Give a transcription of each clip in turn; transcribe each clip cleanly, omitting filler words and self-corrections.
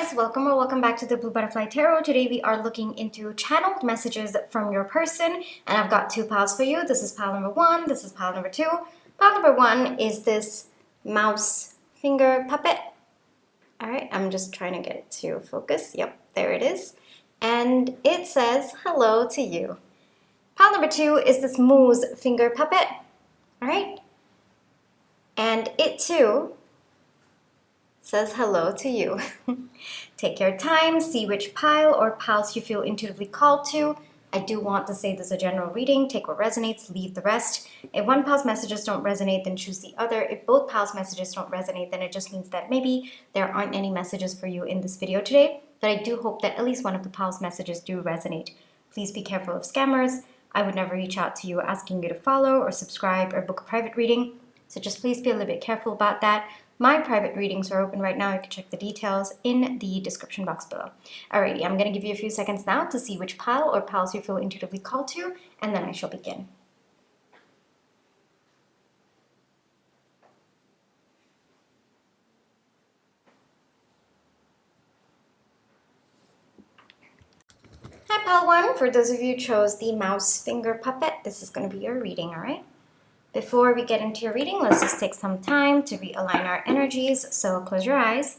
guys, welcome or welcome back to the Blue Butterfly Tarot. Today we are looking into channeled messages from your person, and I've got two piles for you. This is pile number one, this is pile number two. Pile number one is this mouse finger puppet. All right, I'm just trying to get it to focus. Yep, there it is. And it says hello to you. Pile number two is this moose finger puppet. All right, and it too says hello to you. Take your time, see which pile or piles you feel intuitively called to. I do want to say this is a general reading. Take what resonates, leave the rest. If one pile's messages don't resonate, then choose the other. If both piles' messages don't resonate, then it just means that maybe there aren't any messages for you in this video today. But I do hope that at least one of the piles' messages do resonate. Please be careful of scammers. I would never reach out to you asking you to follow or subscribe or book a private reading. So just please be a little bit careful about that. My private readings are open right now. You can check the details in the description box below. Alrighty, I'm going to give you a few seconds now to see which pile or piles you feel intuitively called to, and then I shall begin. Hi, pile one. For those of you who chose the mouse finger puppet, this is going to be your reading, alright? Before we get into your reading, let's just take some time to realign our energies. So close your eyes,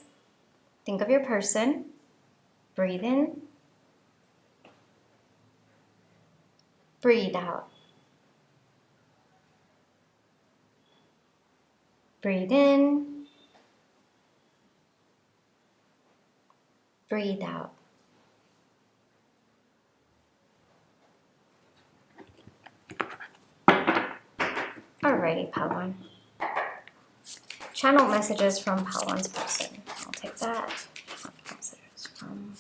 think of your person, breathe in, breathe out, breathe in, breathe out. Alrighty, pile one. Channel messages from pile one's person. I'll take that. Messages from...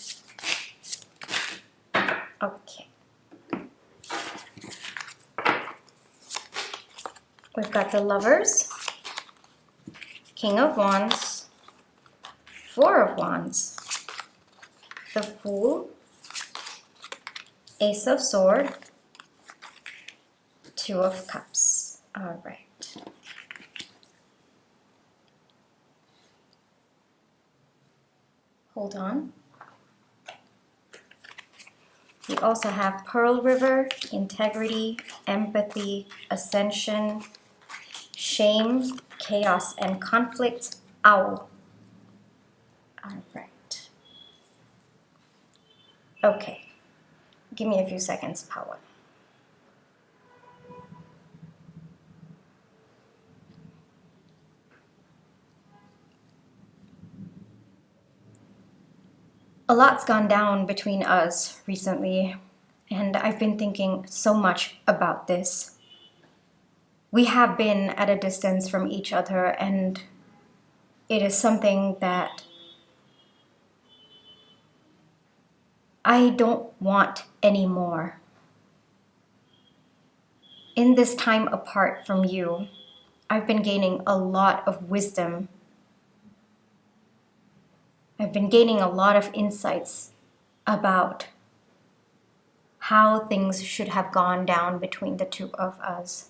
Okay. We've got the Lovers, King of Wands, Four of Wands, the Fool, Ace of Swords, Two of Cups. All right. Hold on. We also have Pearl River, Integrity, Empathy, Ascension, Shame, Chaos, and Conflict, Owl. All right. Okay. Give me a few seconds, power. A lot's gone down between us recently, and I've been thinking so much about this. We have been at a distance from each other, and it is something that I don't want anymore. In this time apart from you, I've been gaining a lot of wisdom. I've been gaining a lot of insights about how things should have gone down between the two of us.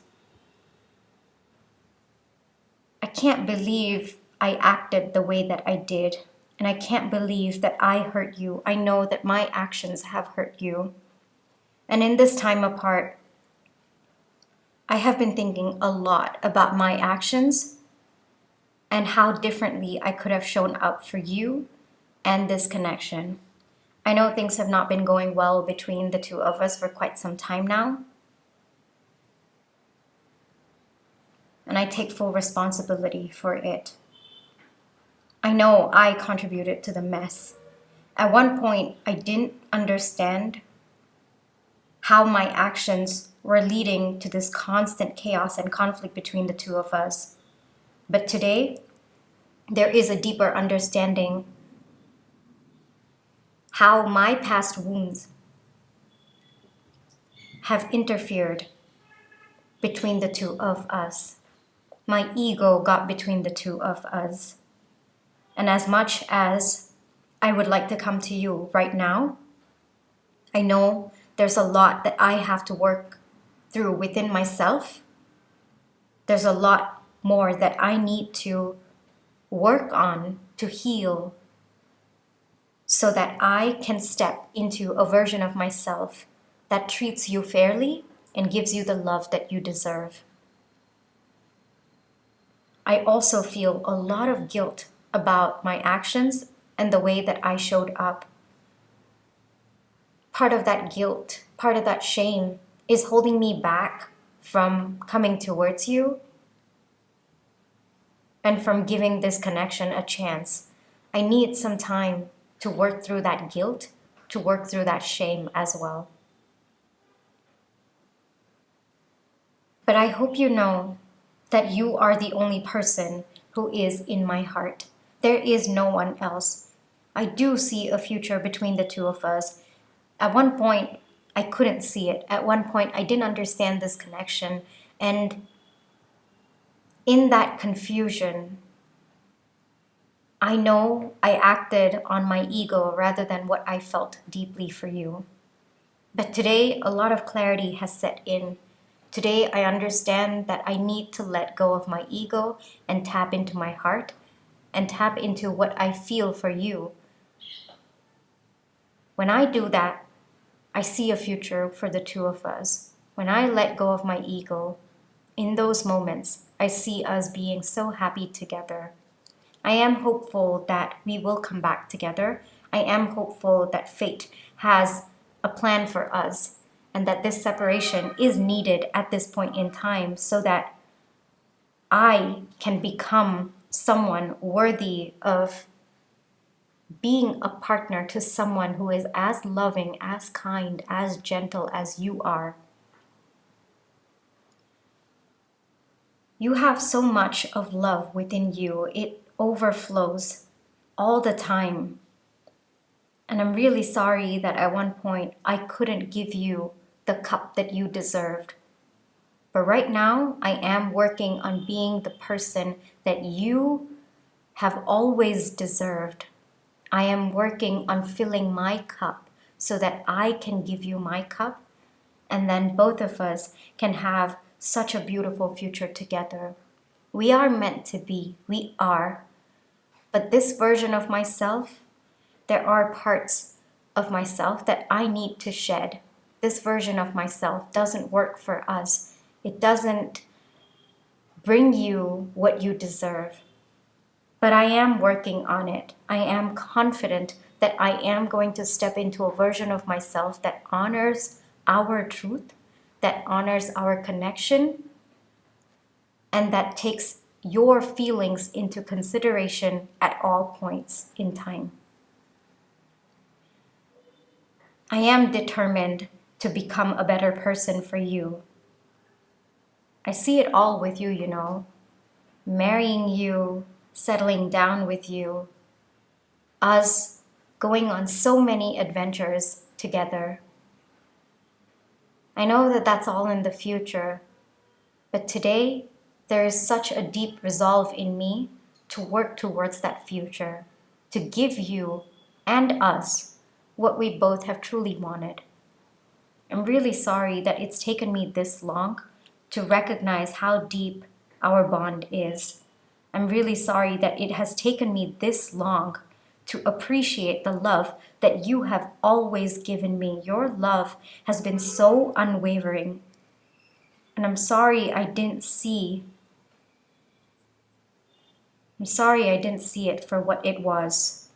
I can't believe I acted the way that I did, and I can't believe that I hurt you. I know that my actions have hurt you. And in this time apart, I have been thinking a lot about my actions and how differently I could have shown up for you and this connection. I know things have not been going well between the two of us for quite some time now. And I take full responsibility for it. I know I contributed to the mess. At one point, I didn't understand how my actions were leading to this constant chaos and conflict between the two of us. But today, there is a deeper understanding how my past wounds have interfered between the two of us. My ego got between the two of us. And as much as I would like to come to you right now, I know there's a lot that I have to work through within myself. There's a lot more that I need to work on to heal so that I can step into a version of myself that treats you fairly and gives you the love that you deserve. I also feel a lot of guilt about my actions and the way that I showed up. Part of that guilt, part of that shame is holding me back from coming towards you and from giving this connection a chance. I need some time to work through that guilt, to work through that shame as well. But I hope you know that you are the only person who is in my heart. There is no one else. I do see a future between the two of us. At one point, I couldn't see it. At one point, I didn't understand this connection. And in that confusion, I know I acted on my ego rather than what I felt deeply for you. But today, a lot of clarity has set in. Today, I understand that I need to let go of my ego and tap into my heart and tap into what I feel for you. When I do that, I see a future for the two of us. When I let go of my ego, in those moments, I see us being so happy together. I am hopeful that we will come back together. I am hopeful that fate has a plan for us and that this separation is needed at this point in time so that I can become someone worthy of being a partner to someone who is as loving, as kind, as gentle as you are. You have so much of love within you. It overflows all the time. And I'm really sorry that at one point I couldn't give you the cup that you deserved. But right now, I am working on being the person that you have always deserved. I am working on filling my cup so that I can give you my cup, and then both of us can have such a beautiful future together. We are meant to be. We are. But this version of myself, there are parts of myself that I need to shed. This version of myself doesn't work for us. It doesn't bring you what you deserve. But I am working on it. I am confident that I am going to step into a version of myself that honors our truth, that honors our connection, and that takes your feelings into consideration at all points in time. I am determined to become a better person for you. I see it all with you, you know. Marrying you, settling down with you, us going on so many adventures together. I know that that's all in the future, but today there is such a deep resolve in me to work towards that future, to give you and us what we both have truly wanted. I'm really sorry that it's taken me this long to recognize how deep our bond is. I'm really sorry that it has taken me this long to appreciate the love that you have always given me. Your love has been so unwavering. And I'm sorry I didn't see it for what it was.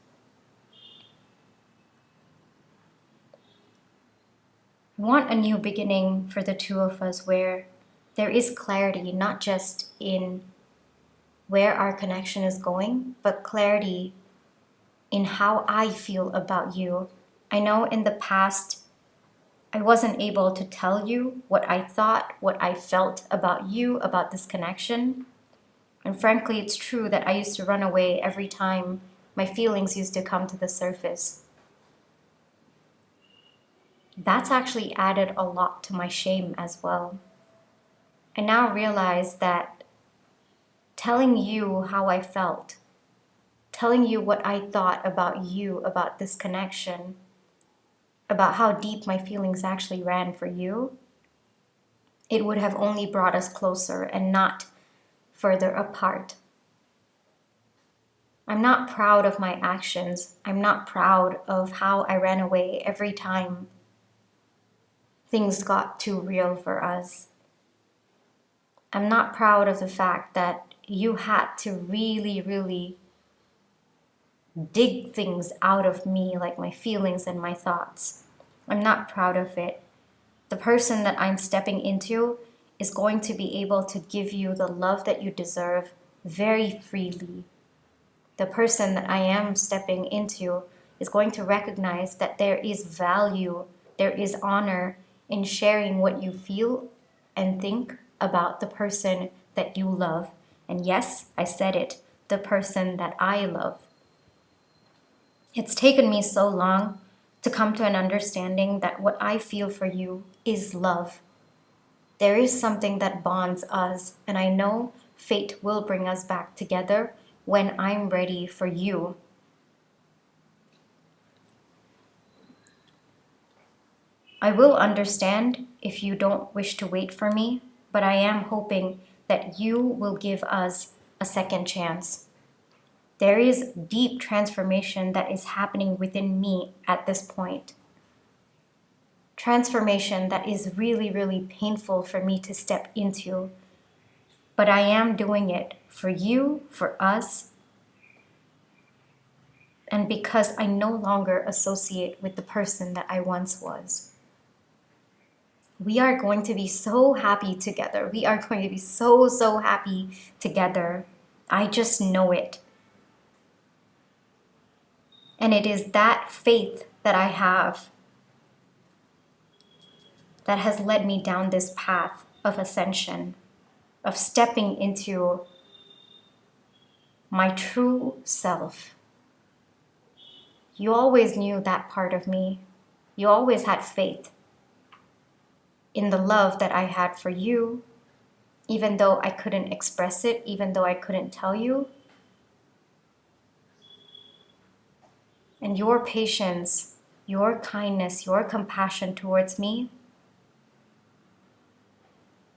I want a new beginning for the two of us where there is clarity, not just in where our connection is going, but clarity in how I feel about you. I know in the past, I wasn't able to tell you what I thought, what I felt about you, about this connection. And frankly, it's true that I used to run away every time my feelings used to come to the surface. That's actually added a lot to my shame as well. I now realize that telling you how I felt, telling you what I thought about you, about this connection, about how deep my feelings actually ran for you, it would have only brought us closer and not further apart. I'm not proud of my actions. I'm not proud of how I ran away every time things got too real for us. I'm not proud of the fact that you had to really, really dig things out of me, like my feelings and my thoughts. I'm not proud of it. The person that I'm stepping into is going to be able to give you the love that you deserve very freely. The person that I am stepping into is going to recognize that there is value, there is honor in sharing what you feel and think about the person that you love. And yes, I said it, the person that I love. It's taken me so long to come to an understanding that what I feel for you is love. There is something that bonds us, and I know fate will bring us back together when I'm ready for you. I will understand if you don't wish to wait for me, but I am hoping that you will give us a second chance. There is deep transformation that is happening within me at this point. Transformation that is really, really painful for me to step into. But I am doing it for you, for us, and because I no longer associate with the person that I once was. We are going to be so happy together. We are going to be so, so happy together. I just know it. And it is that faith that I have that has led me down this path of ascension, of stepping into my true self. You always knew that part of me. You always had faith in the love that I had for you, even though I couldn't express it, even though I couldn't tell you. And your patience, your kindness, your compassion towards me,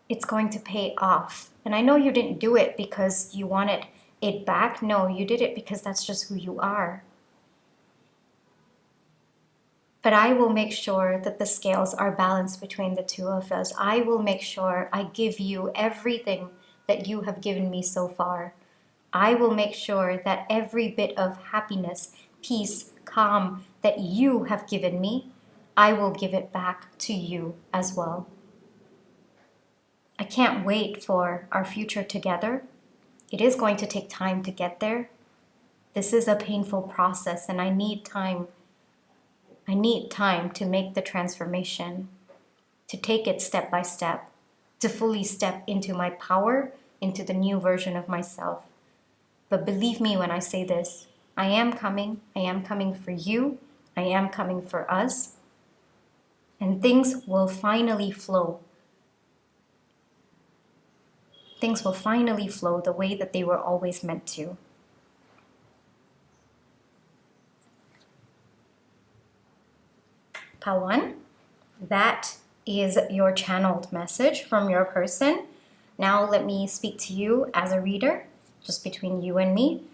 it's going to pay off. And I know you didn't do it because you wanted it back. No, you did it because that's just who you are. But I will make sure that the scales are balanced between the two of us. I will make sure I give you everything that you have given me so far. I will make sure that every bit of happiness, peace, calm that you have given me, I will give it back to you as well. I can't wait for our future together. It is going to take time to get there. This is a painful process, and I need time. I need time to make the transformation, to take it step by step, to fully step into my power, into the new version of myself. But believe me when I say this, I am coming for you, I am coming for us, and things will finally flow. Things will finally flow the way that they were always meant to. Pile 1, that is your channeled message from your person. Now let me speak to you as a reader, just between you and me.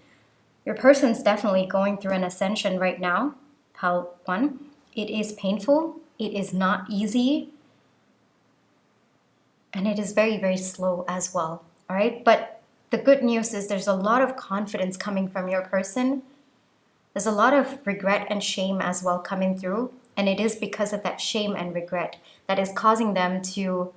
Your person's definitely going through an ascension right now. Pile 1, it is painful, it is not easy, and it is very, very slow as well, all right? But the good news is there's a lot of confidence coming from your person. There's a lot of regret and shame as well coming through, and it is because of that shame and regret that is causing them to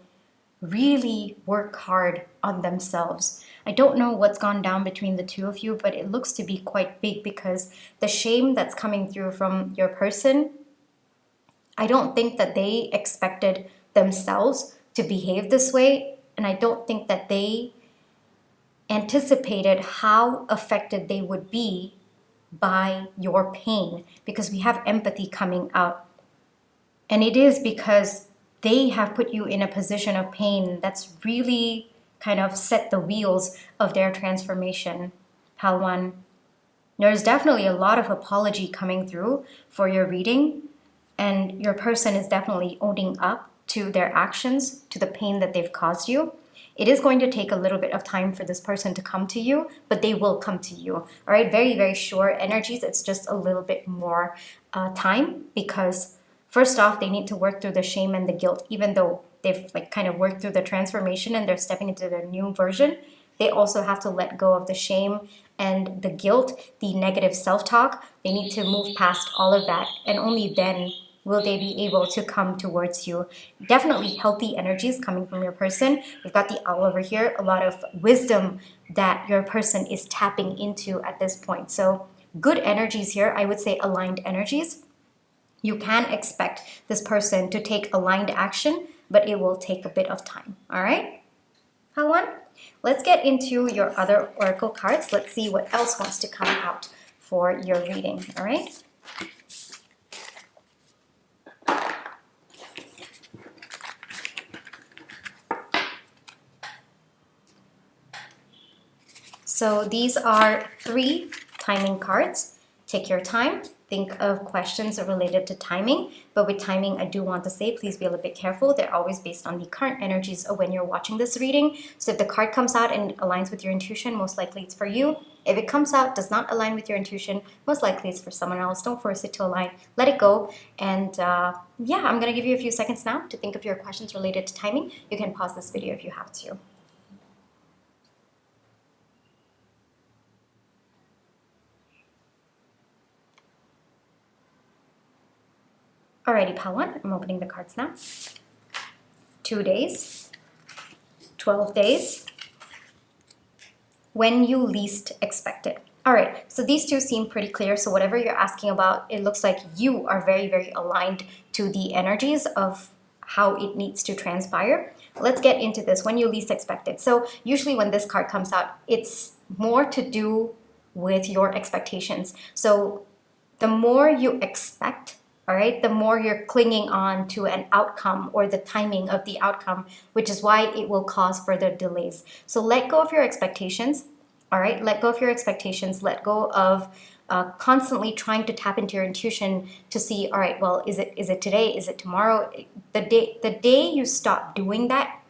really work hard on themselves. I don't know what's gone down between the two of you, but it looks to be quite big because the shame that's coming through from your person, I don't think that they expected themselves to behave this way, and I don't think that they anticipated how affected they would be by your pain, because we have empathy coming out. And it is because they have put you in a position of pain that's really kind of set the wheels of their transformation. Pal 1, there's definitely a lot of apology coming through for your reading, and your person is definitely owning up to their actions, to the pain that they've caused you. It is going to take a little bit of time for this person to come to you, but they will come to you. All right, very, very short energies. It's just a little bit more time, because first off, they need to work through the shame and the guilt. Even though they've like kind of worked through the transformation and they're stepping into their new version, they also have to let go of the shame and the guilt, the negative self-talk. They need to move past all of that, and only then will they be able to come towards you. Definitely healthy energies coming from your person. We've got the owl over here, a lot of wisdom that your person is tapping into at this point. So good energies here, I would say aligned energies. You can expect this person to take aligned action, but it will take a bit of time, all right? How one? Let's get into your other oracle cards. Let's see what else wants to come out for your reading, all right? So these are 3 timing cards. Take your time. Think of questions related to timing. But with timing, I do want to say, please be a little bit careful. They're always based on the current energies of when you're watching this reading. So if the card comes out and aligns with your intuition, most likely it's for you. If it comes out, does not align with your intuition, most likely it's for someone else. Don't force it to align. Let it go. And yeah, I'm going to give you a few seconds now to think of your questions related to timing. You can pause this video if you have to. Alrighty, pile 1, I'm opening the cards now. 2 days, 12 days, when you least expect it. Alright, so these two seem pretty clear. So whatever you're asking about, it looks like you are very, very aligned to the energies of how it needs to transpire. Let's get into this, when you least expect it. So usually when this card comes out, it's more to do with your expectations. So the more you expect, all right, the more you're clinging on to an outcome or the timing of the outcome, which is why it will cause further delays. So let go of your expectations, all right? Let go of your expectations. Let go of constantly trying to tap into your intuition to see, all right, well, is it today? Is it tomorrow? The day you stop doing that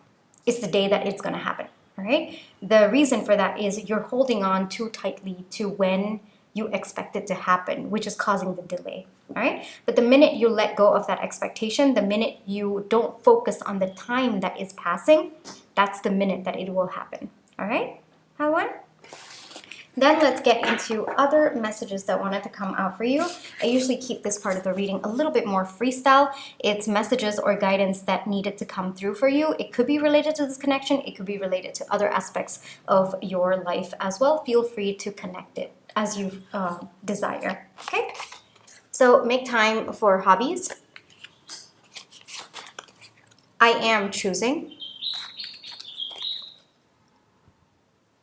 is the day that it's going to happen, all right? The reason for that is you're holding on too tightly to when you expect it to happen, which is causing the delay, all right? But the minute you let go of that expectation, the minute you don't focus on the time that is passing, that's the minute that it will happen, all right? How one? Then let's get into other messages that wanted to come out for you. I usually keep this part of the reading a little bit more freestyle. It's messages or guidance that needed to come through for you. It could be related to this connection. It could be related to other aspects of your life as well. Feel free to connect it as you desire, okay? So make time for hobbies. I am choosing.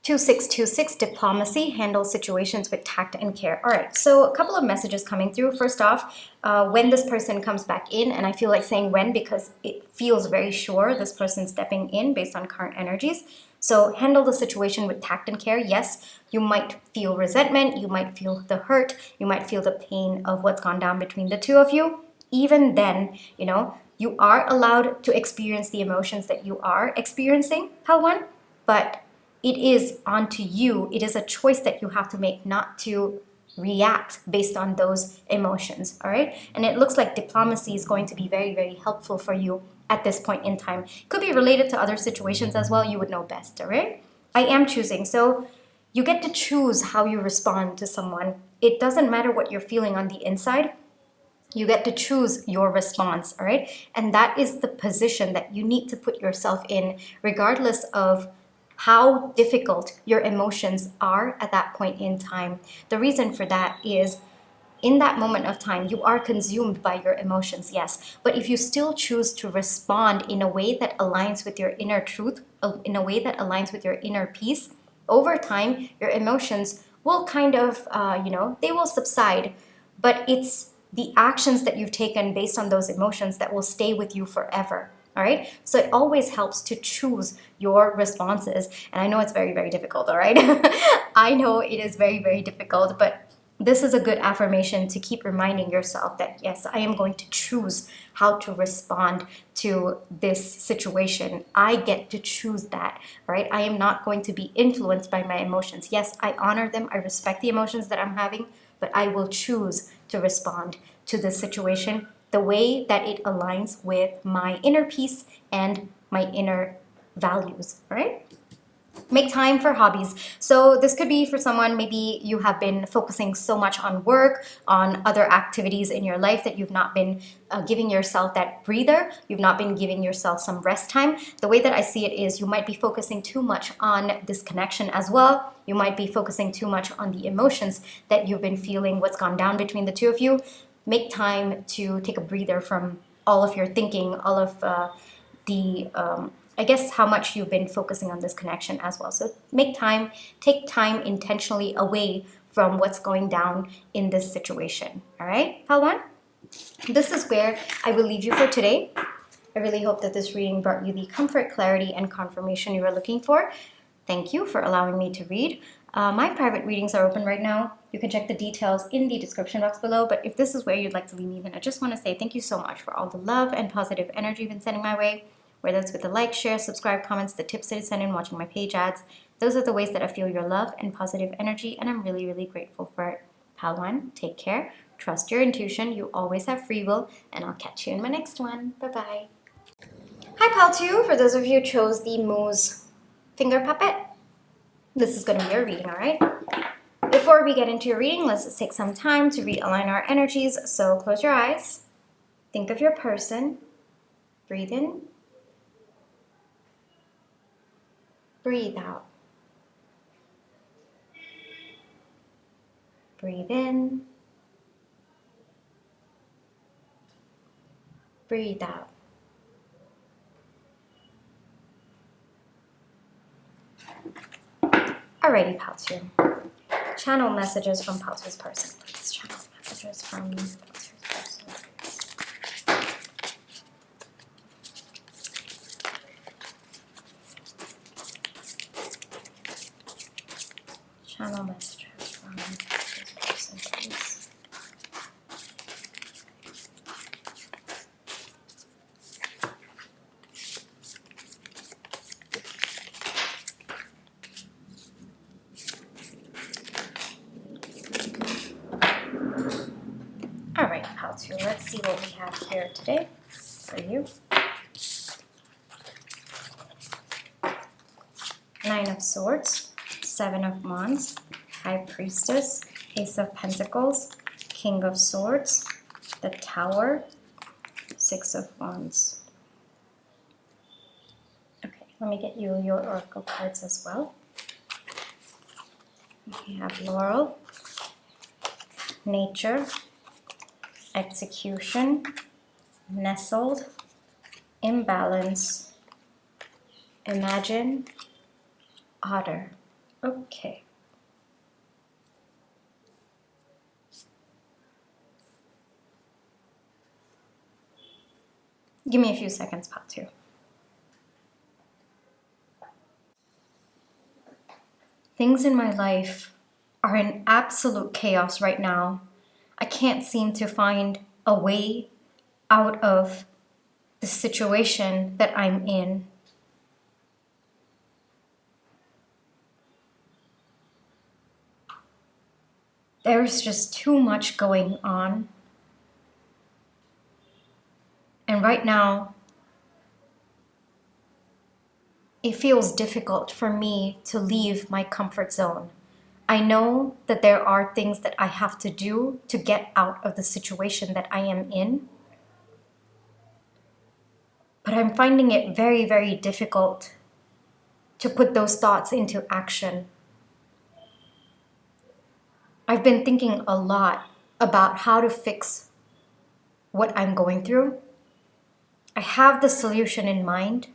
2626, diplomacy, handle situations with tact and care. All right, so a couple of messages coming through. First off, when this person comes back in, and I feel like saying when because it feels very sure this person's stepping in based on current energies. So handle the situation with tact and care. Yes, you might feel resentment, you might feel the hurt, you might feel the pain of what's gone down between the two of you. Even then, you know, you are allowed to experience the emotions that you are experiencing, One, but it is onto you. It is a choice that you have to make not to react based on those emotions, all right? And it looks like diplomacy is going to be very, very helpful for you at this point in time. Could be related to other situations as well. You would know best, all right? I am choosing. So you get to choose how you respond to someone. It doesn't matter what you're feeling on the inside. You get to choose your response, all right? And that is the position that you need to put yourself in, regardless of how difficult your emotions are at that point in time. The reason for that is in that moment of time, you are consumed by your emotions, yes. But if you still choose to respond in a way that aligns with your inner truth, in a way that aligns with your inner peace, over time, your emotions will kind of, they will subside. But it's the actions that you've taken based on those emotions that will stay with you forever. All right. So it always helps to choose your responses. And I know it's very, very difficult. All right. I know it is very, very difficult, but this is a good affirmation to keep reminding yourself that, yes, I am going to choose how to respond to this situation. I get to choose that, right? I am not going to be influenced by my emotions. Yes, I honor them. I respect the emotions that I'm having, but I will choose to respond to this situation the way that it aligns with my inner peace and my inner values, right? Make time for hobbies. So this could be for someone, maybe you have been focusing so much on work, on other activities in your life that you've not been giving yourself that breather. You've not been giving yourself some rest time. The way that I see it is you might be focusing too much on this connection as well. You might be focusing too much on the emotions that you've been feeling, what's gone down between the two of you. Make time to take a breather from all of your thinking, all of I guess how much you've been focusing on this connection as well. So make time, take time intentionally away from what's going down in this situation. All right, Pal 1? This is where I will leave you for today. I really hope that this reading brought you the comfort, clarity, and confirmation you were looking for. Thank you for allowing me to read. My private readings are open right now. You can check the details in the description box below. But if this is where you'd like to leave me, then I just want to say thank you so much for all the love and positive energy you've been sending my way. Whether it's with the like, share, subscribe, comments, the tips that you send in, watching my page ads. Those are the ways that I feel your love and positive energy, and I'm really, really grateful for it. Pal 1, take care. Trust your intuition. You always have free will, and I'll catch you in my next one. Bye-bye. Hi, Pal 2. For those of you who chose the Moose Finger Puppet, this is going to be your reading, all right? Before we get into your reading, let's just take some time to realign our energies. So close your eyes. Think of your person. Breathe in. Breathe out. Breathe in. Breathe out. Alrighty, Pal 2. Channel messages from Pal 2's person. Please channel messages from Pal 2's person. Channel messages from Pal 2's person, please. Alright, Pal 2, let's see what we have here today for you. 9 of Swords, 7 of Wands, High Priestess, Ace of Pentacles, King of Swords, the Tower, 6 of Wands. Okay, let me get you your oracle cards as well. We have Laurel, Nature, Execution, Nestled, Imbalance, Imagine, Otter. Okay. Give me a few seconds, Pal 2. Things in my life are in absolute chaos right now. I can't seem to find a way out of the situation that I'm in. There's just too much going on. And right now, it feels difficult for me to leave my comfort zone. I know that there are things that I have to do to get out of the situation that I am in. But I'm finding it very, very difficult to put those thoughts into action. I've been thinking a lot about how to fix what I'm going through. I have the solution in mind,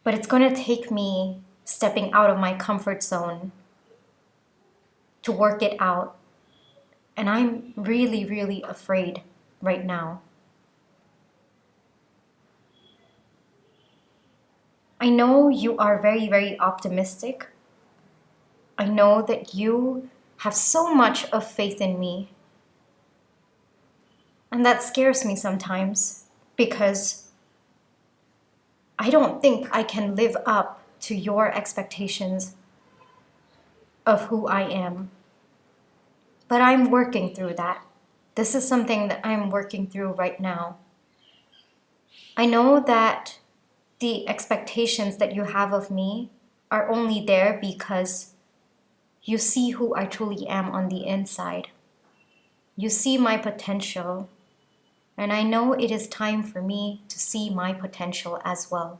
but it's going to take me stepping out of my comfort zone to work it out. And I'm really, really afraid right now. I know you are very, very optimistic. I know that you have so much of faith in me. And that scares me sometimes because I don't think I can live up to your expectations of who I am. But I'm working through that. This is something that I'm working through right now. I know that the expectations that you have of me are only there because you see who I truly am on the inside. You see my potential, and I know it is time for me to see my potential as well.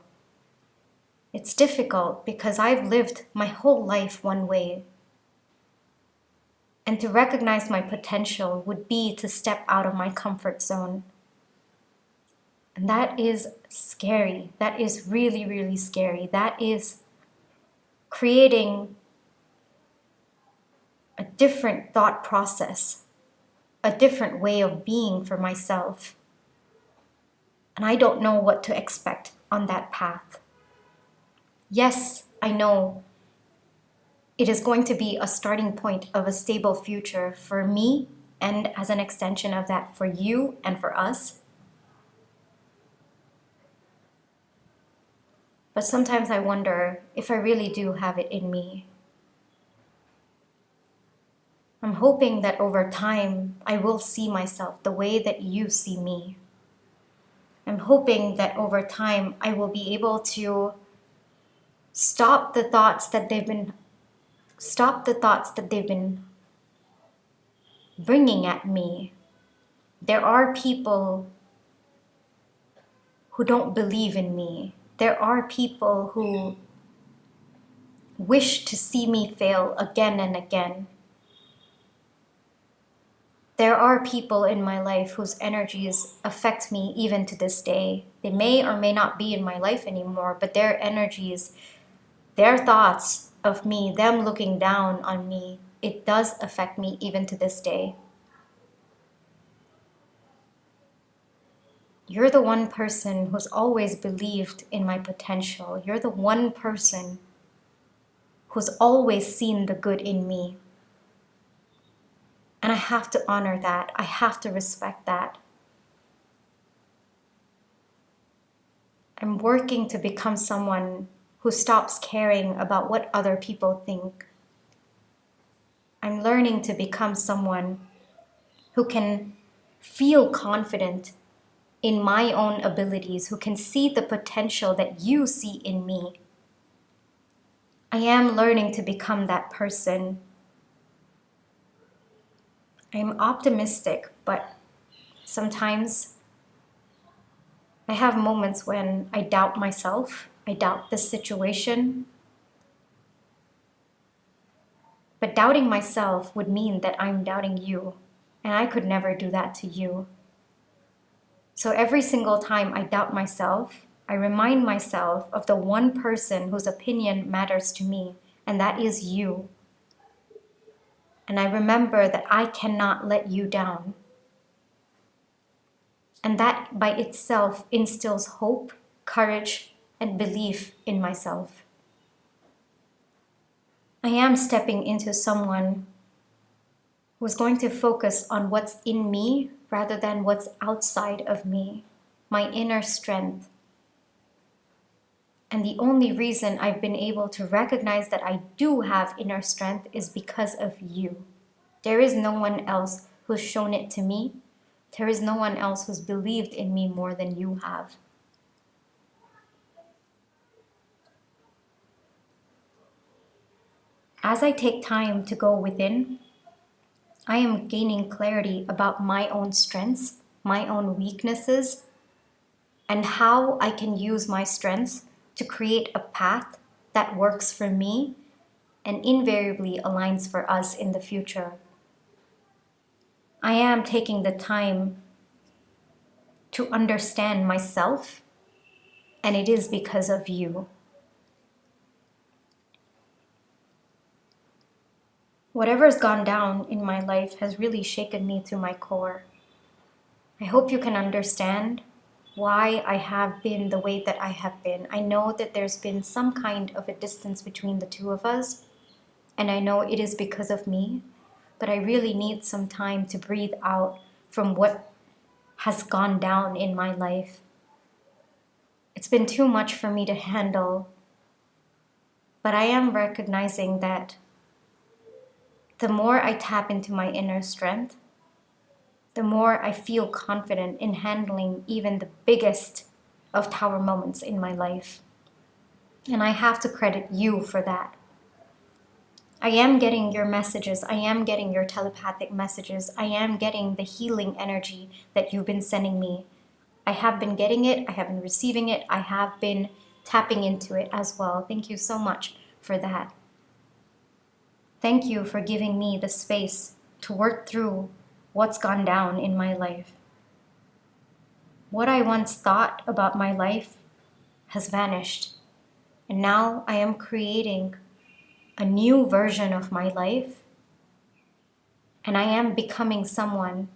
It's difficult because I've lived my whole life one way. And to recognize my potential would be to step out of my comfort zone. And that is scary. That is really, really scary. That is creating a different thought process, a different way of being for myself. And I don't know what to expect on that path. Yes, I know it is going to be a starting point of a stable future for me, and as an extension of that for you and for us. But sometimes I wonder if I really do have it in me. I'm hoping that over time I will see myself the way that you see me. I'm hoping that over time I will be able to stop the thoughts that they've been bringing at me. There are people who don't believe in me. There are people who wish to see me fail again and again. There are people in my life whose energies affect me even to this day. They may or may not be in my life anymore, but their energies, their thoughts of me, them looking down on me, it does affect me even to this day. You're the one person who's always believed in my potential. You're the one person who's always seen the good in me. And I have to honor that. I have to respect that. I'm working to become someone who stops caring about what other people think. I'm learning to become someone who can feel confident in my own abilities, who can see the potential that you see in me. I am learning to become that person. I'm optimistic, but sometimes I have moments when I doubt myself. I doubt the situation. But doubting myself would mean that I'm doubting you, and I could never do that to you. So every single time I doubt myself, I remind myself of the one person whose opinion matters to me, and that is you. And I remember that I cannot let you down. And that by itself instills hope, courage, and belief in myself. I am stepping into someone who's going to focus on what's in me rather than what's outside of me, my inner strength. And the only reason I've been able to recognize that I do have inner strength is because of you. There is no one else who's shown it to me. There is no one else who's believed in me more than you have. As I take time to go within, I am gaining clarity about my own strengths, my own weaknesses, and how I can use my strengths to create a path that works for me and invariably aligns for us in the future. I am taking the time to understand myself, and it is because of you. Whatever's gone down in my life has really shaken me to my core. I hope you can understand why I have been the way that I have been. I know that there's been some kind of a distance between the two of us, And I know it is because of me, but I really need some time to breathe out from what has gone down in my life. It's been too much for me to handle, but I am recognizing that the more I tap into my inner strength, the more I feel confident in handling even the biggest of tower moments in my life. And I have to credit you for that. I am getting your messages. I am getting your telepathic messages. I am getting the healing energy that you've been sending me. I have been getting it. I have been receiving it. I have been tapping into it as well. Thank you so much for that. Thank you for giving me the space to work through what's gone down in my life. What I once thought about my life has vanished. And now I am creating a new version of my life. And I am becoming someone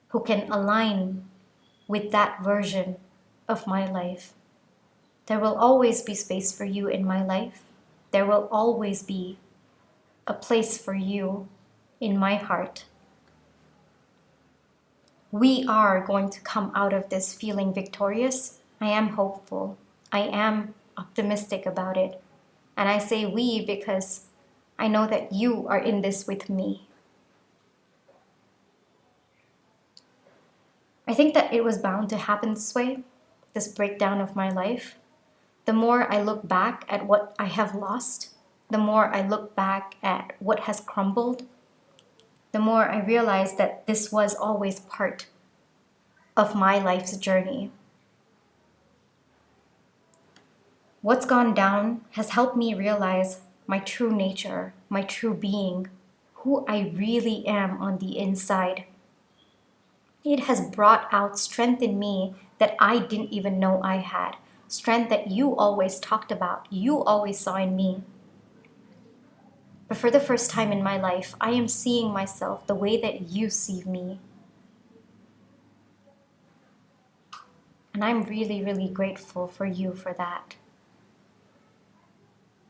who can align with that version of my life. There will always be space for you in my life. There will always be a place for you in my heart. We are going to come out of this feeling victorious. I am hopeful. I am optimistic about it. And I say we because I know that you are in this with me. I think that it was bound to happen this way, this breakdown of my life. The more I look back at what I have lost, the more I look back at what has crumbled, the more I realize that this was always part of my life's journey. What's gone down has helped me realize my true nature, my true being, who I really am on the inside. It has brought out strength in me that I didn't even know I had. Strength that you always talked about, you always saw in me. But for the first time in my life, I am seeing myself the way that you see me. And I'm really, really grateful for you for that.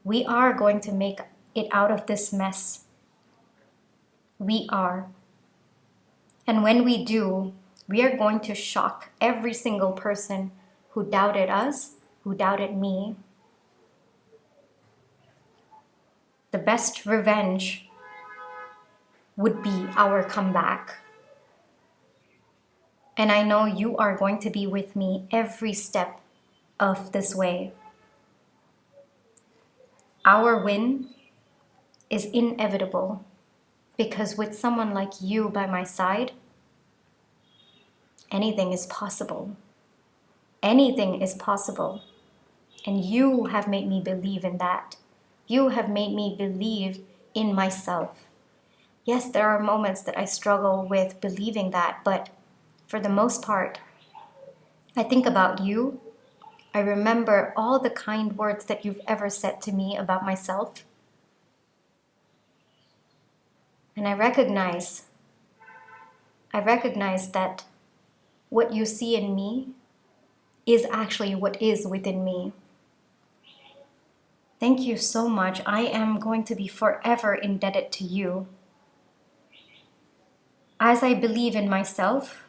We are going to make it out of this mess. We are. And when we do, we are going to shock every single person who doubted us, who doubted me. The best revenge would be our comeback. And I know you are going to be with me every step of this way. Our win is inevitable because with someone like you by my side, anything is possible. Anything is possible. And you have made me believe in that. You have made me believe in myself. Yes, there are moments that I struggle with believing that, but for the most part, I think about you. I remember all the kind words that you've ever said to me about myself. And I recognize that what you see in me is actually what is within me. Thank you so much. I am going to be forever indebted to you. As I believe in myself,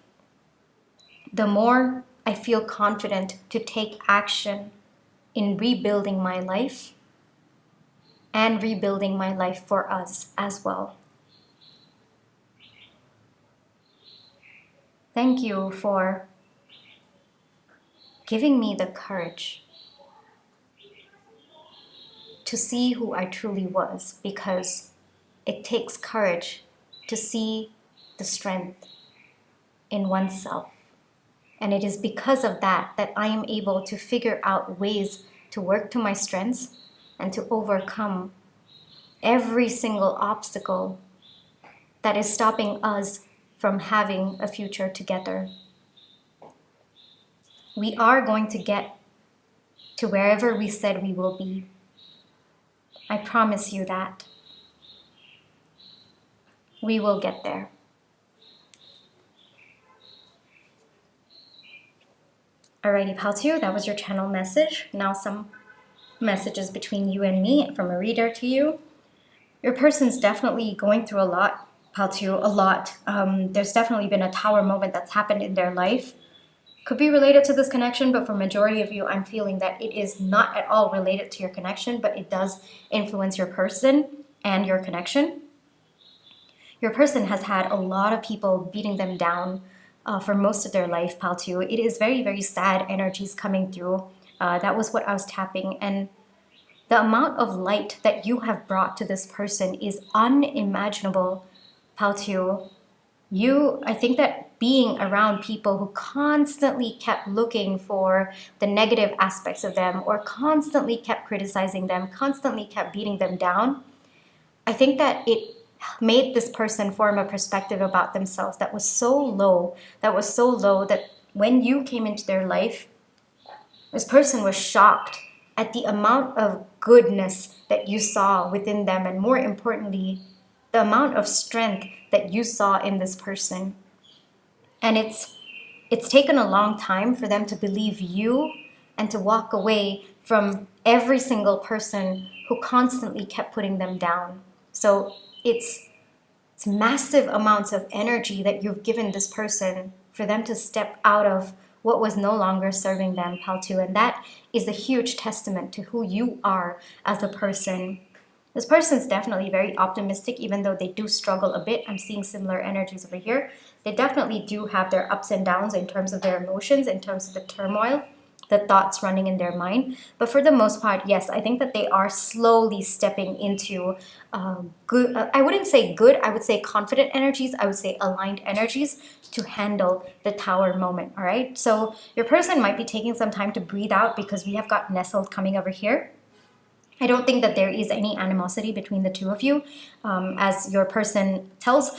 the more I feel confident to take action in rebuilding my life and rebuilding my life for us as well. Thank you for giving me the courage to see who I truly was, because it takes courage to see the strength in oneself. And it is because of that that I am able to figure out ways to work to my strengths and to overcome every single obstacle that is stopping us from having a future together. We are going to get to wherever we said we will be. I promise you that. We will get there. Alrighty, pal 2, that was your channel message. Now some messages between you and me from a reader to you. Your person's definitely going through a lot, Pal 2, a lot. There's definitely been a tower moment that's happened in their life. Could be related to this connection, but for majority of you, I'm feeling that it is not at all related to your connection, but it does influence your person and your connection. Your person has had a lot of people beating them down for most of their life, Pal 2. It is very, very sad energies coming through. That was what I was tapping. And the amount of light that you have brought to this person is unimaginable, Pal 2. I think that being around people who constantly kept looking for the negative aspects of them or constantly kept criticizing them, constantly kept beating them down, I think that it made this person form a perspective about themselves that was so low, that when you came into their life, this person was shocked at the amount of goodness that you saw within them, and more importantly, the amount of strength that you saw in this person. And it's taken a long time for them to believe you and to walk away from every single person who constantly kept putting them down. So it's massive amounts of energy that you've given this person for them to step out of what was no longer serving them, Pal 2. And that is a huge testament to who you are as a person. This person's definitely very optimistic, even though they do struggle a bit. I'm seeing similar energies over here. They definitely do have their ups and downs in terms of their emotions, in terms of the turmoil, the thoughts running in their mind. But for the most part, yes, I think that they are slowly stepping into good, I wouldn't say good, I would say confident energies, I would say aligned energies to handle the tower moment, all right? So your person might be taking some time to breathe out because we have got nestled coming over here. I don't think that there is any animosity between the two of you. As your person tells,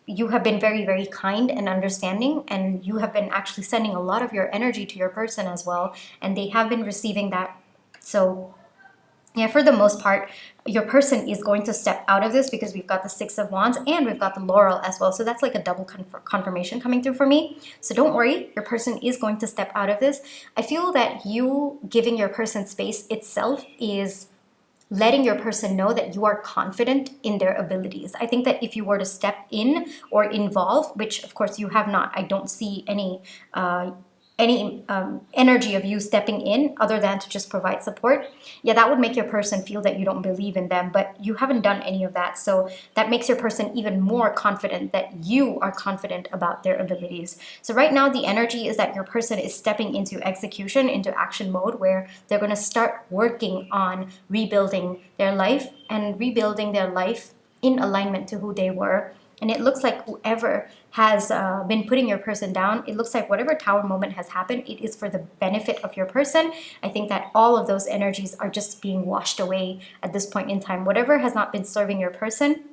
you have been very, very kind and understanding, and you have been actually sending a lot of your energy to your person as well, and they have been receiving that. So yeah, for the most part, your person is going to step out of this because we've got the Six of Wands and we've got the Laurel as well. So that's like a double confirmation coming through for me. So don't worry, your person is going to step out of this. I feel that you giving your person space itself is letting your person know that you are confident in their abilities. I think that if you were to step in or involve, which of course you have not, I don't see any energy of you stepping in other than to just provide support. Yeah, that would make your person feel that you don't believe in them, but you haven't done any of that. So that makes your person even more confident that you are confident about their abilities. So right now the energy is that your person is stepping into execution, into action mode, where they're going to start working on rebuilding their life and rebuilding their life in alignment to who they were. And it looks like whoever has been putting your person down, it looks like whatever tower moment has happened, it is for the benefit of your person. I think that all of those energies are just being washed away at this point in time. Whatever has not been serving your person,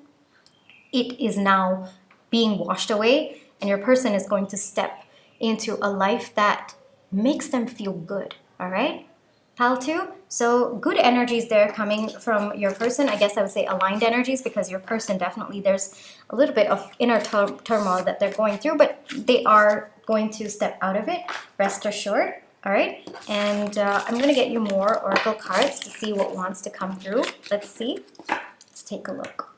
it is now being washed away, and your person is going to step into a life that makes them feel good, all right? Pal 2, so good energies there coming from your person. I guess I would say aligned energies, because your person definitely, there's a little bit of inner turmoil that they're going through, but they are going to step out of it, rest assured. All right, and I'm going to get you more oracle cards to see what wants to come through. Let's see. Let's take a look.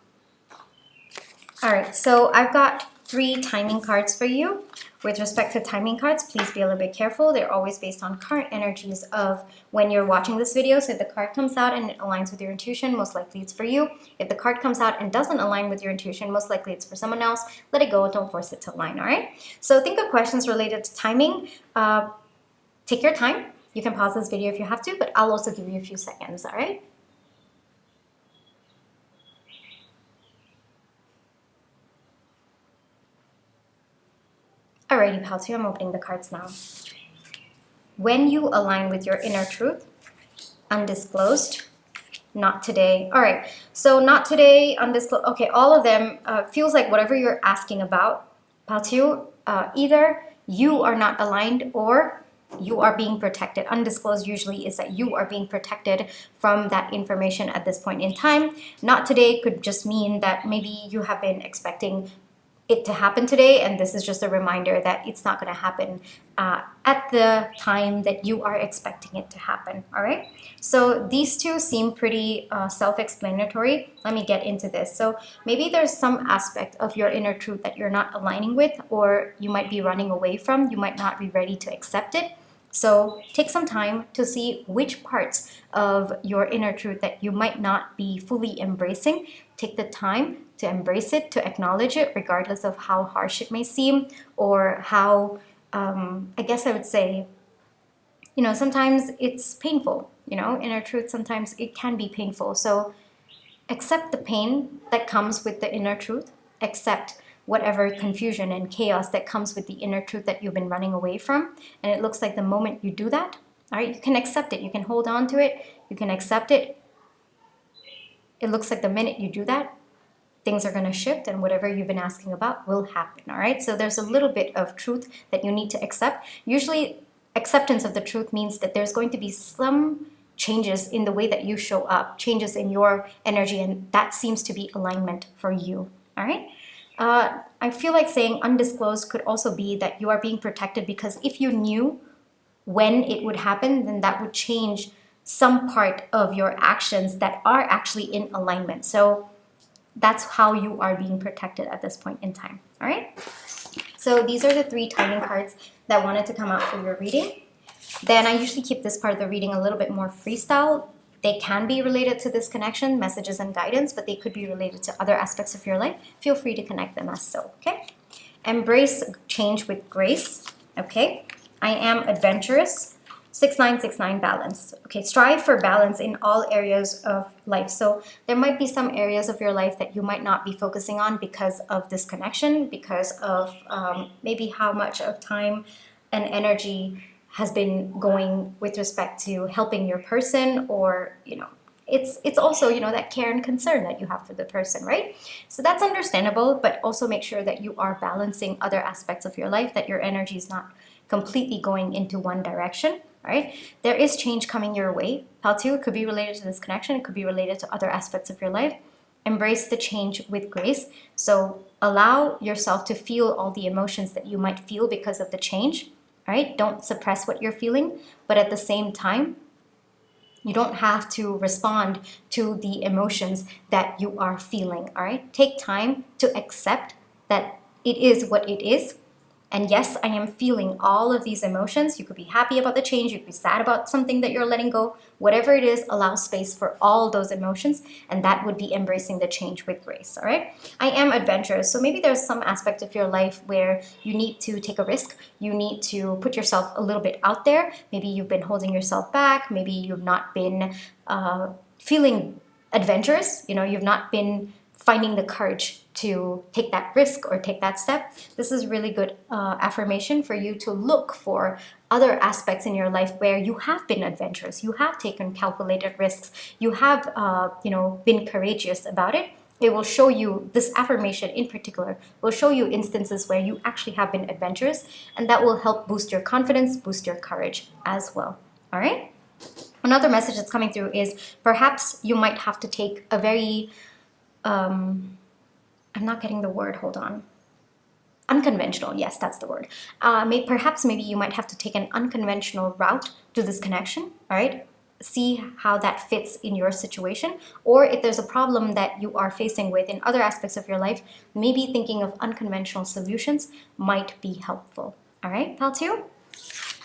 All right, so I've got 3 timing cards for you. With respect to timing cards, please be a little bit careful. They're always based on current energies of when you're watching this video. So if the card comes out and it aligns with your intuition, most likely it's for you. If the card comes out and doesn't align with your intuition, most likely it's for someone else. Let it go. Don't force it to align, all right? So think of questions related to timing. Take your time. You can pause this video if you have to, but I'll also give you a few seconds, all right? Alrighty, Pal 2, I'm opening the cards now. When you align with your inner truth, undisclosed, not today. All right, so not today, undisclosed. Okay, all of them feels like whatever you're asking about, Pal 2, either you are not aligned or you are being protected. Undisclosed usually is that you are being protected from that information at this point in time. Not today could just mean that maybe you have been expecting it to happen today, and this is just a reminder that it's not going to happen at the time that you are expecting it to happen. All right, so these two seem pretty self-explanatory. Let me get into this. So maybe there's some aspect of your inner truth that you're not aligning with, or you might be running away from. You might not be ready to accept it. So take some time to see which parts of your inner truth that you might not be fully embracing. Take the time to embrace it, to acknowledge it, regardless of how harsh it may seem, or how, I guess I would say, sometimes it's painful. Inner truth, sometimes it can be painful. So accept the pain that comes with the inner truth. Accept whatever confusion and chaos that comes with the inner truth that you've been running away from. And it looks like the moment you do that, all right, you can accept it. You can hold on to it. You can accept it. It looks like the minute you do that, things are going to shift, and whatever you've been asking about will happen. All right, so there's a little bit of truth that you need to accept. Usually acceptance of the truth means that there's going to be some changes in the way that you show up, changes in your energy, and that seems to be alignment for you. All right, I feel like saying undisclosed could also be that you are being protected, because if you knew when it would happen, then that would change some part of your actions that are actually in alignment. So that's how you are being protected at this point in time. All right, so these are the 3 timing cards that wanted to come out for your reading. Then I usually keep this part of the reading a little bit more freestyle. They can be related to this connection, messages and guidance, but they could be related to other aspects of your life. Feel free to connect them as so. Okay, embrace change with grace. Okay, I am adventurous. 6969 balance. Okay, strive for balance in all areas of life. So there might be some areas of your life that you might not be focusing on because of this connection, because of maybe how much of time and energy has been going with respect to helping your person, or it's also that care and concern that you have for the person, right? So that's understandable, but also make sure that you are balancing other aspects of your life, that your energy is not completely going into one direction. All right, there is change coming your way. How to? It could be related to this connection. It could be related to other aspects of your life. Embrace the change with grace. So allow yourself to feel all the emotions that you might feel because of the change. All right, don't suppress what you're feeling, but at the same time, you don't have to respond to the emotions that you are feeling. All right, take time to accept that it is what it is. And yes, I am feeling all of these emotions. You could be happy about the change. You could be sad about something that you're letting go. Whatever it is, allow space for all those emotions. And that would be embracing the change with grace, all right? I am adventurous. So maybe there's some aspect of your life where you need to take a risk. You need to put yourself a little bit out there. Maybe you've been holding yourself back. Maybe you've not been feeling adventurous. You've not been finding the courage to take that risk or take that step. This is really good affirmation for you to look for other aspects in your life where you have been adventurous, you have taken calculated risks, you have been courageous about it. It will show you, this affirmation in particular will show you instances where you actually have been adventurous, and that will help boost your confidence, boost your courage as well. All right, another message that's coming through is perhaps you might have to take a very I'm not getting the word, hold on. Unconventional, yes, that's the word. Perhaps maybe you might have to take an unconventional route to this connection, all right? See how that fits in your situation. Or if there's a problem that you are facing with in other aspects of your life, maybe thinking of unconventional solutions might be helpful. All right, pal 2?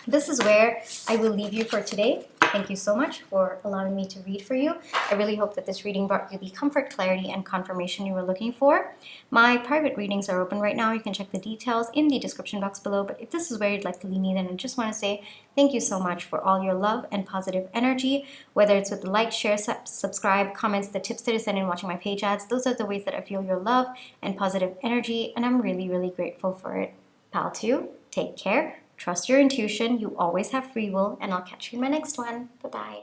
This is where I will leave you for today. Thank you so much for allowing me to read for you. I really hope that this reading brought you the comfort, clarity, and confirmation you were looking for. My private readings are open right now. You can check the details in the description box below. But if this is where you'd like to leave me, then I just want to say thank you so much for all your love and positive energy, whether it's with the like, share, subscribe, comments, the tips that I send in watching my page ads. Those are the ways that I feel your love and positive energy, and I'm really, really grateful for it. Pal 2, take care. Trust your intuition. You always have free will, and I'll catch you in my next one. Bye-bye.